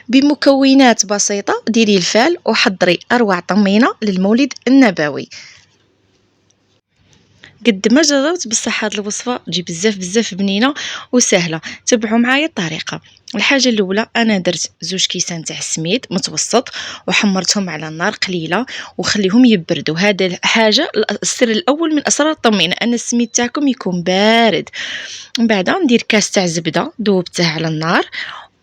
بمكونات بسيطة ديري الفال وحضري أروع طمينة للمولد النبوي. قد ما جربت بصح هاد الوصفة تجي بزاف بنينة وسهلة. تبعوا معايا الطريقة. الحاجة الأولى أنا درت 2 كيسان تاع السميد متوسط وحمرتهم على النار قليلة وخليهم يبردوا. هذا الحاجة السر الأول من أسرار الطمينة أن السميد تاعكم يكون بارد. من بعد ندير كاس تاع زبدة ذوبته على النار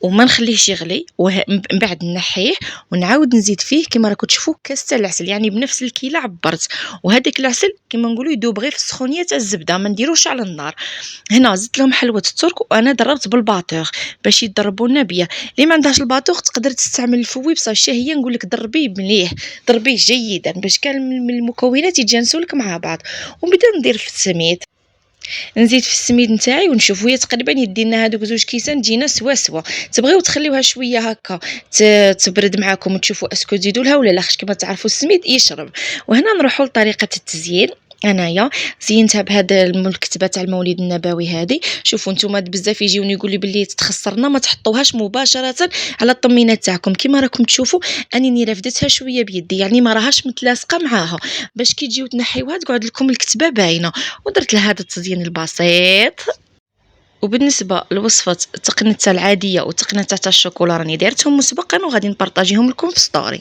وما نخليهش يغلي، من بعد نحيه ونعاود نزيد فيه كما راكم تشوفوا كاس تاع العسل، يعني بنفس الكيله عبرت. وهذاك العسل كما نقولوا يذوب غير في السخونيه تاع الزبده، ما نديروش على النار. هنا زدت لهم حلوه الترك وانا ضربت بالباطور باش يضربوا لنا بيا. اللي ما عندهاش الباطور تقدر تستعمل الفوي، بصح الشهيه نقول لك ضربيه مليح، ضربيه جيدا باش كان من المكونات يتجانسوا لك مع بعض. ونبدا ندير في السميد، نزيد في السميد نتاعي ونشوف هي تقريبا يدينا هذوك 2 كيسان تجينا سوا. تبغيو تخليوها شويه هكا تبرد معاكم وتشوفوا اسكو تزيدوا لها ولا لا، خاطر كما تعرفوا السميد يشرب. وهنا نروحوا لطريقه التزيين. انايا زينتها بهذا المكتبه تاع المولد النبوي هذه. شوفوا نتوما بزاف يجيوني يقول لي باللي تخسرنا، ما تحطوهاش مباشره على الطمينه تاعكم كما راكم تشوفوا. اني رفدتها شويه بيدي، يعني ما راهاش متلاصقه معاها، باش كي تجيو تنحيوها تقعد لكم الكتبه باينه. ودرت لها هذا التزيين البسيط. وبالنسبه لوصفه التقنيه العاديه وتقنيه تاع الشوكولا راني دارتهم مسبقا وغادي نبارطاجيهم لكم في ستوري.